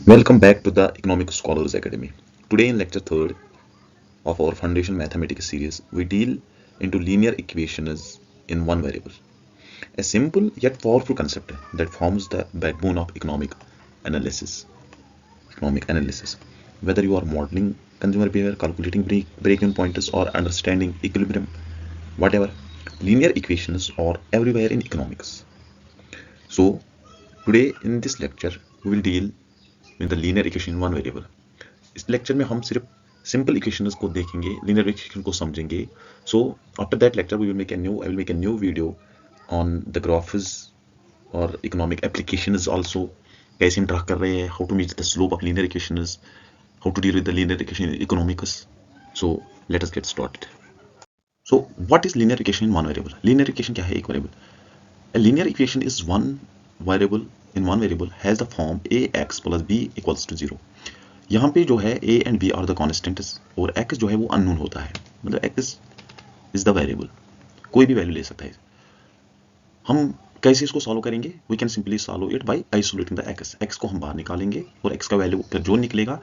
Welcome back to the Economic Scholars Academy. Today in lecture 3rd of our Foundation Mathematics series, we deal into linear equations in one variable. A simple yet powerful concept that forms the backbone of analysis. Economic analysis. Whether you are modeling consumer behavior, calculating break-even pointers, or understanding equilibrium, whatever, linear equations are everywhere in economics. So today in this lecture, we will deal with the linear equation in one variable. इस lecture में हम सिर्फ simple equations को देखेंगे, linear equation को समझेंगे. So after that lecture I will make a new video on the graphs और economic applications also, कैसे इंटरेक्ट कर रहे हैं, how to measure the slope of linear equations, how to deal with the linear equation in economics. So let us get started. So what is linear equation in one variable? Linear equation क्या है? एक variable. A linear equation is one variable in one variable has the form ax plus b equals to 0. यहाँ पे जो है a and b are the constants और x जो है वो अननोन होता है, मतलब x is the variable, कोई भी वैल्यू ले सकता है. हम कैसे इसको सॉल्व करेंगे? We can simply solve it by isolating the x को हम बाहर निकालेंगे और x का वैल्यू फिर जो निकलेगा,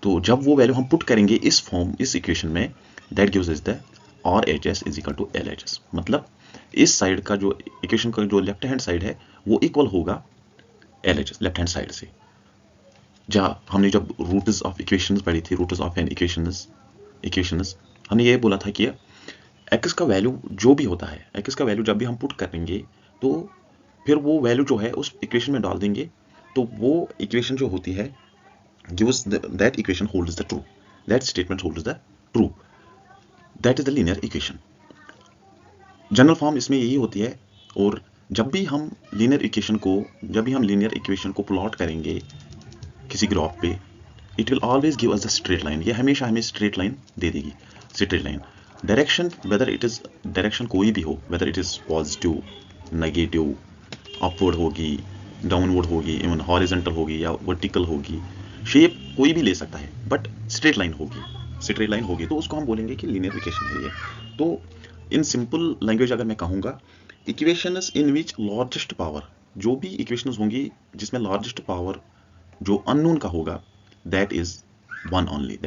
तो जब वो वैल्यू हम पुट करेंगे इस फॉर्म, इस इक्वेशन में, that gives us the RHS is equal to LHS. मतलब इस साइड का जो इक्वेशन का जो लेफ्ट हैंड साइड है वो इक्वल होगा LHS लेफ्ट हैंड साइड से. जहाँ हमने जब रूट्स ऑफ इक्वेशंस पढ़ी थी, रूट्स ऑफ एन इक्वेशंस, हमने ये बोला था कि x का वैल्यू जो भी होता है, x का वैल्यू जब भी हम पुट करेंगे तो फिर वो वैल्यू जो है उस इक्वेशन में डाल देंगे, तो वो इक्वेशन जो होती है gives that equation holds the true, that statement holds the true, that is the linear equation. General form इसमें यही होती है. और जब भी हम लीनियर इक्वेशन को प्लॉट करेंगे किसी ग्राफ पे, it will always give us the straight line. ये हमेशा हमें स्ट्रेट लाइन दे देगी. Straight line direction, whether it is direction कोई भी हो, whether it is positive, negative, upward होगी, डाउनवर्ड होगी, इवन हॉरिजॉन्टल होगी या वर्टिकल होगी, शेप कोई भी ले सकता है, बट स्ट्रेट लाइन होगी तो उसको हम बोलेंगे कि लीनियर इक्वेशन है ये. तो इन सिंपल लैंग्वेज अगर मैं कहूँगा, इक्वेशंस इन विच लार्जेस्ट पावर, जो भी इक्वेशंस होंगी जिसमें लार्जेस्ट पावर जो अननोन का होगा, दैट इज वन ओनली.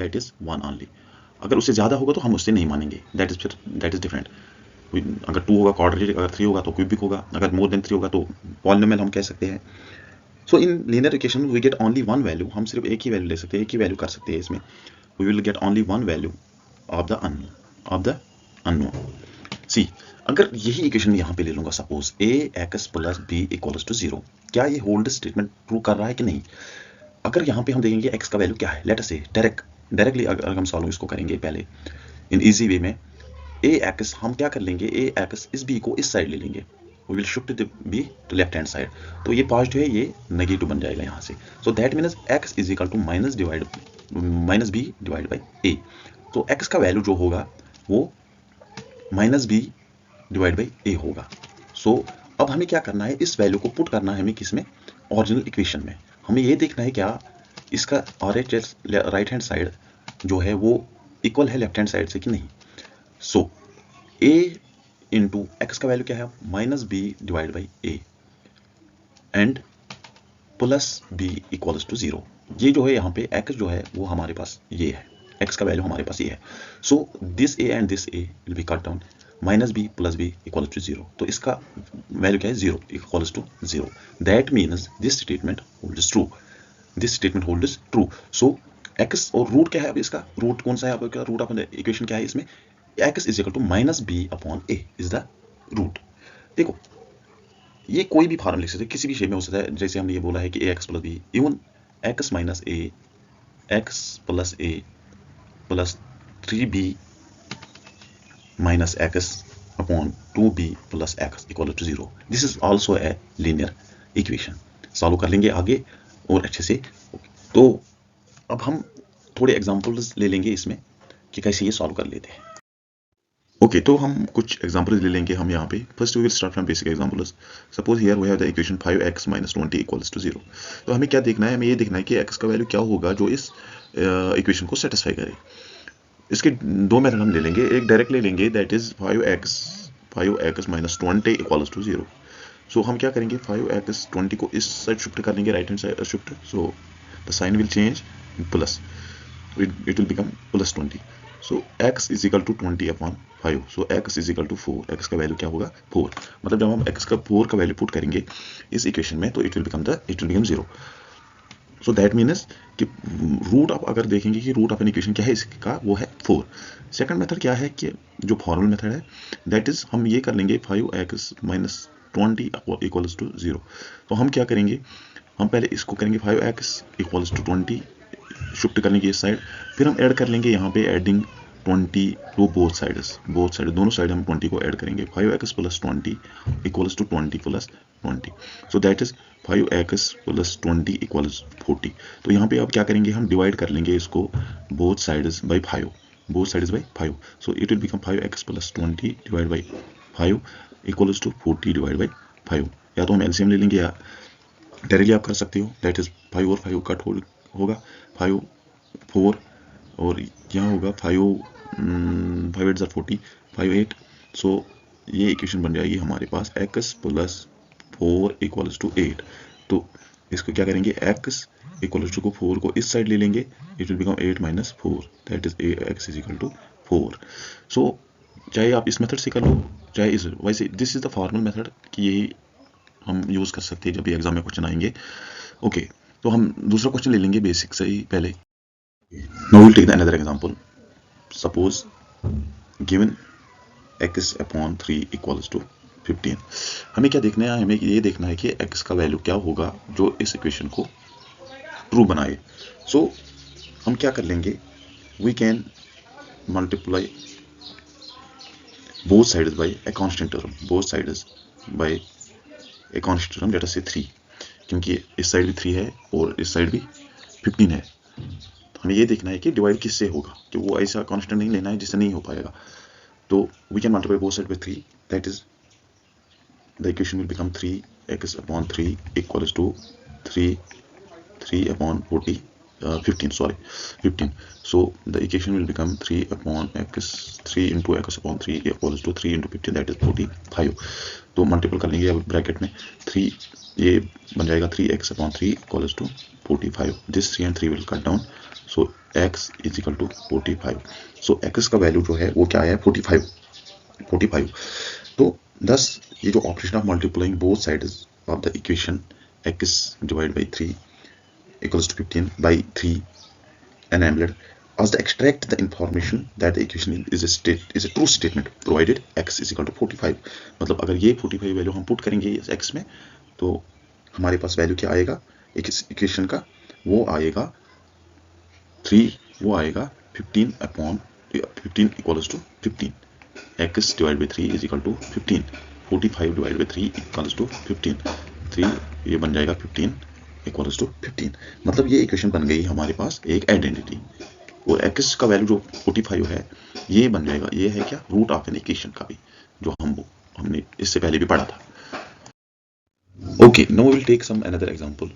अगर उससे ज़्यादा होगा तो हम उससे नहीं मानेंगे, दैट इज डिफरेंट. अगर 2 होगा क्वाड्रेटिक, अगर 3 होगा तो क्यूबिक होगा, अगर मोर देन 3 होगा तो पॉलिनोमियल हम कह सकते हैं. So in linear equation we get only one value. हम सिर्फ एक ही वैल्यू ले सकते हैं, एक ही वैल्यू कर सकते हैं इसमें. We will get only one value of the unknown. See, अगर यही इक्वेशन यहाँ पे ले लूंगा, suppose ax plus b equals to 0, क्या ये होल्ड स्टेटमेंट ट्रू कर रहा है कि नहीं? अगर यहाँ पे हम देखेंगे x का वैल्यू क्या है, लेट अस से डायरेक्टली अगर हम सॉल्व इसको करेंगे पहले इन इजी वे में, ax हम क्या कर लेंगे, ax इस b को इस साइड ले लेंगे, we will shift the b to left hand side, तो ये पॉजिटिव है, ये नेगेटिव बन जाएगा यहाँ से. So that means x is equal to minus b divide by a. तो x का वैल्यू जो होगा वो minus b divide by a होगा. सो अब हमें क्या करना है, इस वैल्यू को पुट करना है हमें किसमें, ओरिजिनल इक्वेशन में. हमें ये देखना है क्या इसका RHS राइट हैंड साइड जो है वो इक्वल है लेफ्ट हैंड साइड से कि नहीं. सो a इंटू एक्स का वैल्यू क्या है, minus b divide by a and plus b equals to 0. ये जो है यहाँ पे x जो है वो हमारे पास ये है, x का वैल्यू हमारे पास ये है. So this a and this a will be cut down, minus b plus b equal to 0. तो इसका वैल्यू क्या है, 0 equals to 0. That means this statement holds true. So x और रूट क्या है, अब इसका रूट कौन सा है, आपका रूट ऑफ इक्वेशन क्या है इसमें, x is equal to minus b upon a is the root. देखो ये कोई भी फॉर्म लिख सकते हैं, किसी भी शेप में हो सकता है. जैसे हमने ये बोला है कि ax plus b, even x minus a, x plus a plus 3b minus x upon 2b plus x equal to 0. This is also a linear equation. Solve कर लेंगे आगे और अच्छे से. तो अब हम थोड़े एग्जांपल्स ले लेंगे इसमें कि कैसे ये सॉल्व कर लेते हैं. ओके, तो हम कुछ एग्जांपल्स ले लेंगे हम यहाँ पे. First we will start from basic examples. Suppose here we have the equation 5x minus 20 equals to 0. तो हमें क्या देखना है, हमें ये देखना है कि x का वैल्यू क्या होगा जो इस इक्वेशन को सेटिस्फाई करे. इसके दो मेथड हम ले लेंगे, एक डायरेक्ट ले लेंगे, that is 5x minus 20 equals to 0. So हम क्या करेंगे, 5x 20 को इस साइड शिफ्ट कर लेंगे, right hand side shift. So the sign will change plus, it will become plus 20. So x is equal to 20 upon 5. So x is equal to 4. x का value क्या होगा 4. मतलब जब हम x का 4 का वैल्यू पुट करेंगे इस इक्वेशन में तो it will become 0. So that means कि रूट आप अगर देखेंगे कि रूट ऑफ एन इक्वेशन क्या है इसका, वो है 4. सेकंड मेथड क्या है कि जो फॉर्मल मेथड है दैट इज हम ये कर लेंगे 5x माइनस 20 इक्वल्स टू 0. तो हम क्या करेंगे, हम पहले इसको करेंगे 5x इक्वल्स टू 20 शिफ्ट करने की इस साइड, फिर हम ऐड कर लेंगे यहाँ पे एडिंग 20 टू बोथ साइड्स दोनों साइड हम 20 को ऐड करेंगे. 5x plus 20 equals to 20 plus 20. So that is 5x plus 20 equals 40. तो यहाँ पे अब क्या करेंगे, हम डिवाइड कर लेंगे इसको both sides by 5. So it will become 5x plus 20 divide by 5 equals to 40 divide by 5. या तो हम एलसीएम ले लेंगे या डायरेक्टली आप कर सकते हो. दैट इज 5 और 5 कट होगा 5 4 और यहाँ होगा 5 8 40 5 8. सो ये इक्वेशन बन जाएगी हमारे पास x प्लस 4 इक्वल्स टू 8. तो इसको क्या करेंगे, x इक्वल्स टू को 4 को इस साइड ले लेंगे, it will become 8 minus 4 that is x is equal to 4. So चाहे आप इस मेथड से कर लो चाहे इस, वैसे this is the formal method कि यही हम यूज कर सकते हैं जब भी एग्जाम में क्वेश्चन आएंगे. ओके तो हम दूसरा क्वेश्चन ले लेंगे बेसिक से ही पहले. Now we'll take the another example. Suppose given x upon 3 equals to 15. हमें क्या देखना है, हमें ये देखना है कि x का वैल्यू क्या होगा जो इस इक्वेशन को ट्रू बनाए. सो हम क्या कर लेंगे, we can multiply both sides by a constant term. Both sides by a constant term, let us say 3. क्योंकि इस साइड भी 3 है और इस साइड भी 15 है. हमें ये देखना है कि डिवाइड किससे होगा, कि वो ऐसा कांस्टेंट नहीं लेना है जिससे नहीं हो पाएगा. तो we can multiply both side by 3, that is the equation will become 3x upon 3 equals to 3 upon 15. So the equation will become 3 upon x 3 into x upon 3 equals to 3 into 15 that is 45. तो multiple कर लेंगे अब bracket में 3, ये बन जाएगा 3x upon 3 equals to 45. This 3 and 3 will cut down. So x is equal to 45. So x का value जो है वो क्या है 45. तो thus ये जो operation of multiplying both sides of the equation x divided by 3 equals to 15 by 3 enabled us to extract the information that the equation is a true statement provided x is equal to 45. मतलब अगर ये 45 value हम put करेंगे इस x में तो हमारे पास value क्या आएगा इस इक्वेशन का, वो आएगा 3, वो आएगा 15 upon 15 equals to 15. x divide by 3 is equal to 15. 45 divide by 3 equals to 15. 3 ये बन जाएगा 15 इक्वल्स टू 15. मतलब ये इक्वेशन बन गई हमारे पास एक आइडेंटिटी. और x का वैल्यू जो 45 है ये बन जाएगा, ये है क्या रूट ऑफ एन इक्वेशन का भी, जो हमने इससे पहले भी पढ़ा था. Okay now we will take some another example,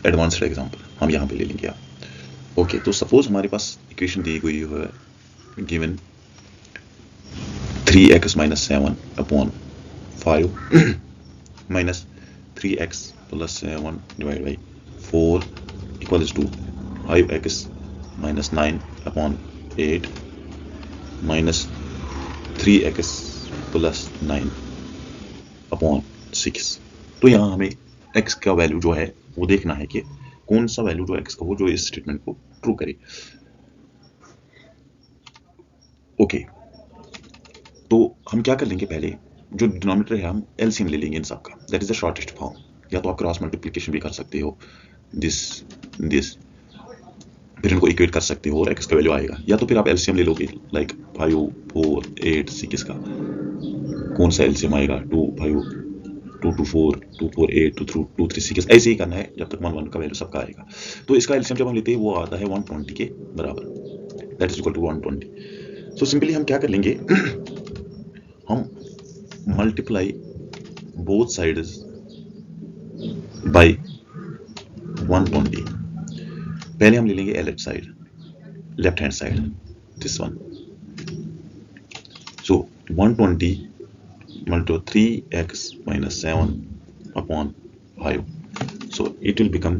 advanced example हम यहाँ पे ले लेंगे. ओके तो सपोज हमारे पास इक्वेशन दी गई है given 3x minus 7 upon 5 minus 3x plus 7 divide by 4 equals to 5x minus 9 upon 8 minus 3x plus 9 upon 6. तो यहाँ हमें x का वैल्यू जो है वो देखना है कि कौन सा वैल्यू जो x का हो जो इस स्टेटमेंट को ट्रू करे. ओके तो हम क्या कर लेंगे, पहले जो डिनोमिनेटर है हम एलसीएम ले लेंगे इन सब का, that is the shortest form. या तो आप क्रॉस मल्टीप्लिकेशन भी कर सकते हो, दिस फिर इनको इक्वेट कर सकते हो और x का वैल्यू आएगा. या तो फिर आप एलसीएम ले लोगे लाइक 5 4 8 6 का, कौन सा एलसीएम आएगा 2 5 2 2 4 2 4 8 2 2 3 6, ऐसे ही करना है जब तक 1 1 का वैल्यू सबका आएगा. तो इसका एलसीएम जब हम लेते हैं वो आता है 120 के बराबर, that is equal to 120. So simply हम क्या कर लेंगे हम मल्टीप्लाई बोथ साइड्स बाय 120. पहले हम ले लेंगे LH side, left hand side, this one. So 120 multiply 3x minus 7 upon 5. So it will become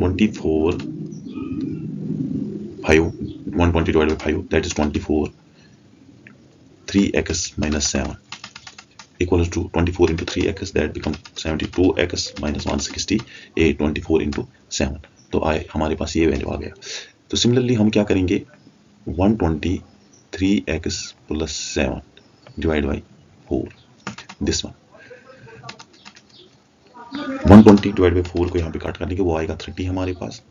120 divided by 5, that is 24. 3x minus 7 equals to 24 into 3x, that becomes 72x minus 168, 24 into 7. तो हमारे पास ये value आ गया. तो similarly हम क्या करेंगे, 123x plus 7 divided by 4, this one. 120 divided by 4 को यहाँ पे काट करने के वो आएगा 30 हमारे पास,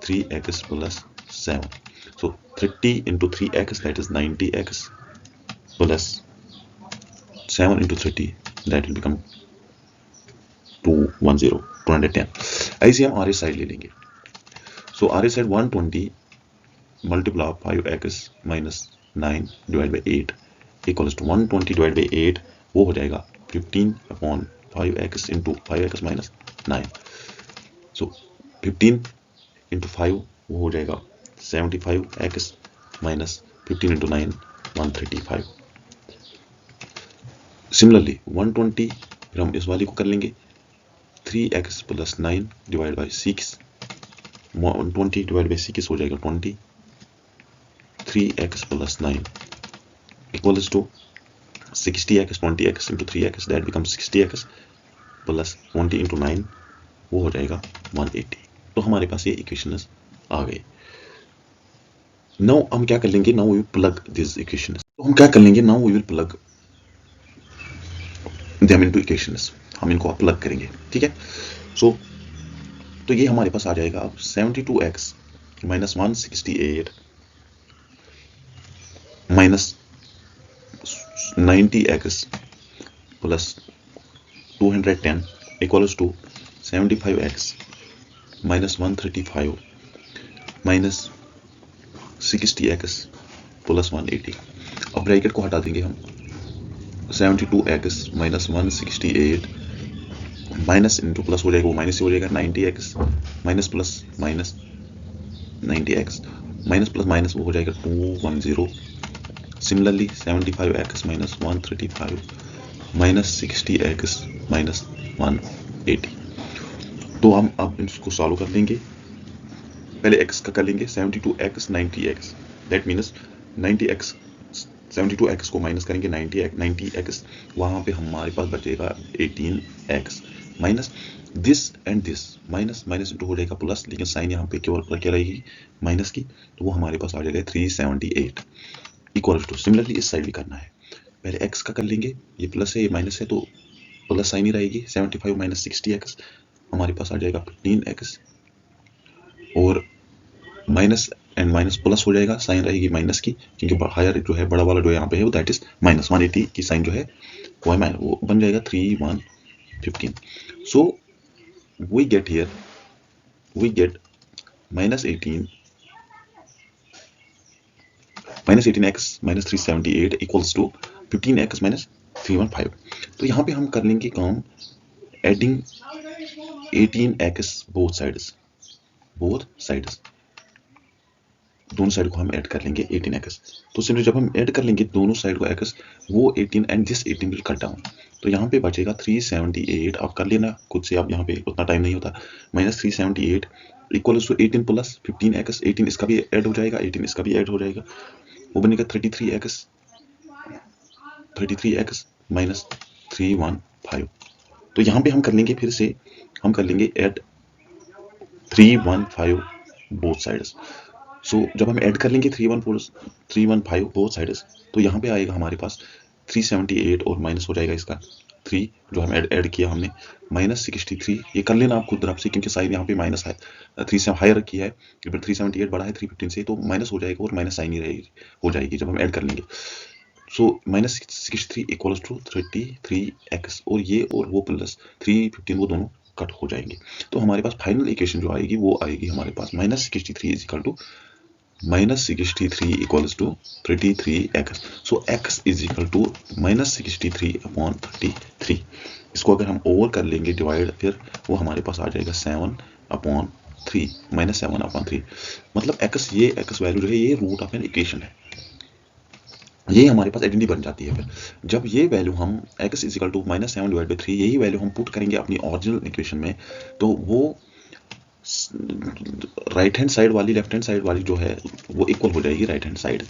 3x plus 7. So 30 into 3x, that is 90x plus 7 into 30, that will become 210. ऐसे हम RS साइड ले लेंगे. So RS side 120 multiply 5x minus 9 divided by 8 equals to 120 divided by 8, वो हो जाएगा 15 upon 5x into 5x minus 9. So 15 into 5 वो हो जाएगा 75x minus 15 into 9, 135. सिमिलरली 120 फिर हम इस वाली को कर लेंगे, 3x plus 9 divided by 6, 120 divided by 6 हो जाएगा 20, 3x plus 9 equals to 60x, 20x into 3x, that becomes 60x plus 20 into 9, वो हो जाएगा 180. तो हमारे पास ये इक्वेशंस आ गए. नाउ हम क्या कर लेंगे, now we will plug this equations. तो हम क्या कर लेंगे, now we will plug them into equations. हम इनको प्लग करेंगे, ठीक है. सो तो ये हमारे पास आ जाएगा अब 72x minus 168 minus 90x plus 210 equals to 75x minus 135 minus 60x plus 180. अब ब्रैकेट को हटा देंगे हम, 72x minus 168 minus into plus हो जाएगा, वो माइनस से हो जाएगा 90x minus plus minus 90x minus plus minus वो हो जाएगा 210. Similarly 75x minus 135 minus 60x minus 180. तो हम अब इसको सॉल्व कर लेंगे. पहले x का कर लेंगे, 72x 90x, that means 90x 72x को माइनस करेंगे 90x, वहां पे हमारे पास बचेगा 18x minus this and this, minus minus into हो जाएगा प्लस, लेकिन साइन यहाँ पे केवल क्या रहेगी माइनस की, तो वो हमारे पास आ जाएगा 378 इक्वल टू. सिमिलरली इस साइड भी करना है, पहले x का कर लेंगे, ये प्लस है ये माइनस है तो प्लस साइन ही रहेगी. 75 माइनस 60x हमारे पास आ जाएगा 15x, और माइनस एंड माइनस प्लस हो जाएगा, साइन रहेगी माइनस की, क्योंकि हायर जो है बड़ा वाला जो यहाँ पे है वो दैट इज माइनस 180 की साइन जो है वो बन जाएगा 3115. So we get here minus 18x minus 378 equals to 15x minus 315. तो यहाँ पे हम कर लेंगे काम एडिंग 18x बोथ साइड्स, दोनों साइड को हम ऐड कर लेंगे 18x. तो सिंपली जब हम ऐड कर लेंगे दोनों साइड को x, वो 18 and this 18 will cut down, तो यहाँ पे बचेगा 378. आप कर लेना खुद से, आप यहाँ पे उतना टाइम नहीं होता. Minus 378 equals to 18 plus 15x, 18 इसका भी ऐड हो जाएगा, 18 इसका भी ऐड हो जाएगा, वो बनेगा 33x माइनस 315. तो यहाँ पे हम कर लेंगे, फिर से हम कर लेंगे ऐड 315 बोथ साइड्स. सो जब हम ऐड कर लेंगे 315 बोथ साइड्स, तो यहाँ पे आएगा हमारे पास 378 और माइनस हो जाएगा इसका 3 जो हम ऐड किया हमने माइनस 63. ये कर लेना आप खुद तरफ से, क्योंकि साइन यहाँ पे माइनस है, 3 से हायर किया है, फिर 378 बड़ा है 315 से, तो माइनस हो जाएगा और माइनस साइन ही रहेगी हो जाएगी जब हम ऐड कर लेंगे. So minus 63 equals to 33x, और ये और वो प्लस 315 वो दोनों कट हो जाएंगे. तो हमारे पास फाइनल इक्वेशन जो आएगी वो आएगी हमारे पास minus 63 is equal to minus 63 equals to 33x. So x is equal to minus 63 upon 33. इसको अगर हम ओवर कर लेंगे डिवाइड, फिर वो हमारे पास आ जाएगा 7 upon 3 माइनस 7 upon 3. मतलब x, ये x वैल्यू जो है ये रूट ऑफ एन इक्वेशन है, ये हमारे पास आइडेंटिटी बन जाती है. फिर जब ये वैल्यू हम x is equal to minus 7 divide by 3, यही वैल्यू हम पुट करेंगे अपनी ओरिजिनल इक्वेशन में, तो वो राइट हैंड साइड वाली लेफ्ट हैंड साइड वाली जो है वो इक्वल हो जाएगी right hand side.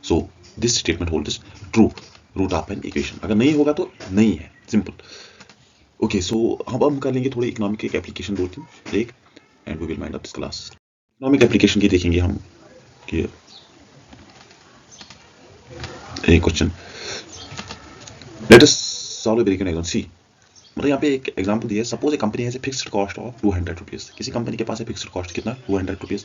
So this statement holds true root of an equation. अगर नहीं होगा तो नहीं है, सिंपल। ओके, सो अब हम कर लेंगे थोड़ी इकोनॉमिक एप्लीकेशन 2-3 एक, and we will wind up this class. Economic application की देखेंगे हम कि एक question, let us solve a very good example. See मतलब यहाँ पे एक एग्जांपल दिया है, suppose a company has a fixed cost of 200 rupees. किसी कंपनी के पास है फिक्स्ड कॉस्ट कितना 200 rupees,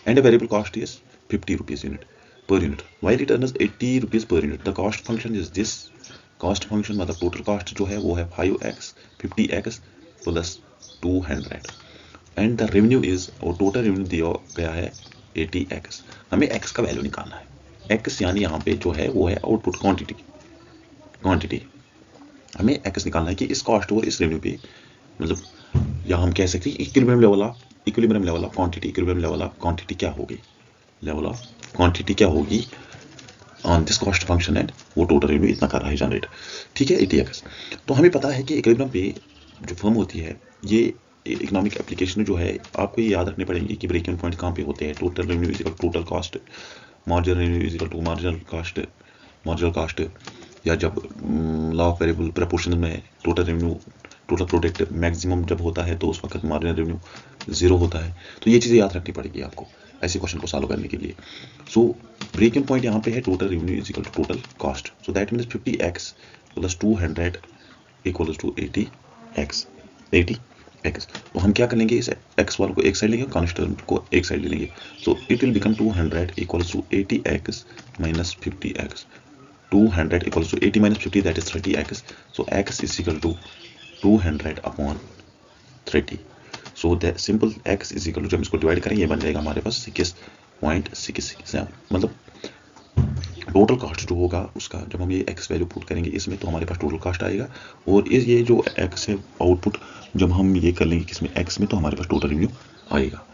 and a variable cost is 50 rupees unit per unit, while it earns 80 rupees per unit. The cost function is this. Cost function मतलब total cost जो है वो है 5x 50x plus 200, and the revenue is, और total revenue दिया गया है 80x। हमें x का वैल्यू निकालना है। x यानी यहाँ पे जो है वो है आउटपुट क्वांटिटी। हमें x निकालना है कि इस कॉस्ट और इस रेवेन्यू पे, मतलब या हम कह सकते हैं equilibrium level of quantity. Equilibrium level of quantity क्या होगी, लेवल ऑफ क्वांटिटी क्या होगी on this cost function, and वो टोटल रेवेन्यू इतना कर रहा है जनरेट, ठीक है 80x। तो हमें पता है कि इक्विलिब्रियम पे जो फर्म होती है, ये इकोनॉमिक एप्लीकेशन जो है आपको ये याद रखने पड़ेंगे कि ब्रेक इवन पॉइंट कहाँ पे होते हैं। Total revenue is equal total cost, marginal revenue is equal to marginal cost, या जब लॉ ऑफ वेरिएबल प्रपोर्शनल में total revenue total product maximum जब होता है तो उस वक्त मार्जिनल रेवेन्यू 0 होता है। तो ये चीज़ें याद रखनी पड़ेगी आपको ऐसे क्वेश्चन को सॉल्व करने के लिए। सो ब्रेक इवन पॉइंट यहाँ पे है total revenue is equal to total cost, so that means 50x plus 200 equal to 80x। तो हम क्या करेंगे, इस x वाले को एक साइड लेंगे, कांस्टेंट को एक साइड ले लेंगे। So it will become 200 equal to 80x minus 50x। 200 equals to 80 minus 50, that is 30x. So x is equal to 200 upon 30. So that simple x is equal to, जब इसको divide करेंगे ये बन जाएगा हमारे पास 6.667। मतलब टोटल कास्ट जो होगा उसका, जब हम ये x वैल्यू पुट करेंगे इसमें तो हमारे पास टोटल कास्ट आएगा, और ये जो x है आउटपुट जब हम ये कर लेंगे किसमें x में तो हमारे पास टोटल रेवेन्यू आएगा।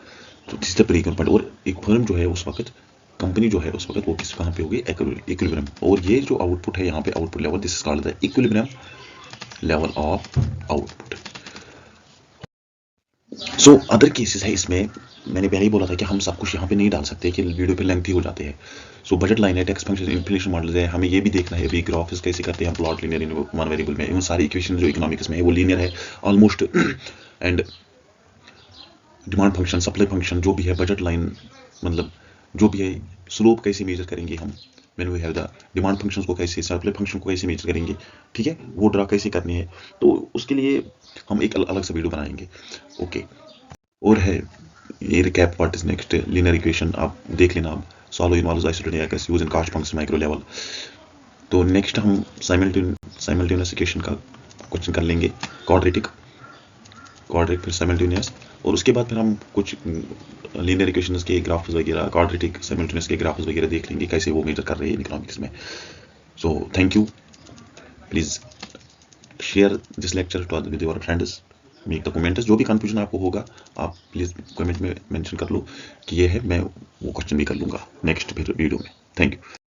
तो this is the break even point. और एक फर्म जो है उस वक्त, कंपनी जो है उस वक्त वो किस कहाँ पे होगी, इक्विलिब्रियम। और ये जो आउटपुट है यहाँ पे output level, this is called the equilibrium level of output. So other cases है इसमें, मैंने पहले ही बोला था कि हम सब कुछ यहाँ पे नहीं डाल सकते कि वीडियो पे लेंथी हो जाते हैं। सो बजट लाइन है, टेक्स्ट फंक्शन, इन्फ्लेशन मॉडल है, हमें ये भी देखना है अभी ग्राफ्स कैसे करते हैं, प्लॉट लीनियर इन वन वेरिएबल में। इन सारी इक्वेशन जो इकोनॉमिक्स में है वो लीनियर है almost, and demand function, supply function जो भी है, बजट लाइन मतलब जो भी है, स्लोप कैसे मेजर करेंगे हम, when we have the demand functions को कैसे, सप्लाई फंक्शन को कैसे मेजर करेंगे, ठीक है, वो ड्रा कैसे करनी है, तो उसके लिए हम एक अलग से वीडियो बनाएंगे। ओके, और है ये recap what is next linear equation, आप देख लेना, आप solve involves isolated x use in cost function micro level. तो नेक्स्ट हम साइमल्टेनियस इक्वेशन का क्वेश्चन कर लेंगे, क्वाड्रेटिक फिर साइमल्टेनियस, और उसके बाद फिर हम कुछ लीनियर इक्वेशंस के ग्राफ्स वगैरह, क्वाड्रेटिक साइमल्टेनियस के ग्राफ्स वगैरह देख लेंगे कैसे वो मेजर कर रहे हैं इकोनॉमिक्स में। So thank you, please share this lecture with your friends, make the comments. जो भी कंफ्यूजन आपको होगा आप प्लीज कमेंट में मेंशन कर लो कि ये है, मैं वो क्वेश्चन भी कर लूंगा नेक्स्ट वीडियो में। Thank you.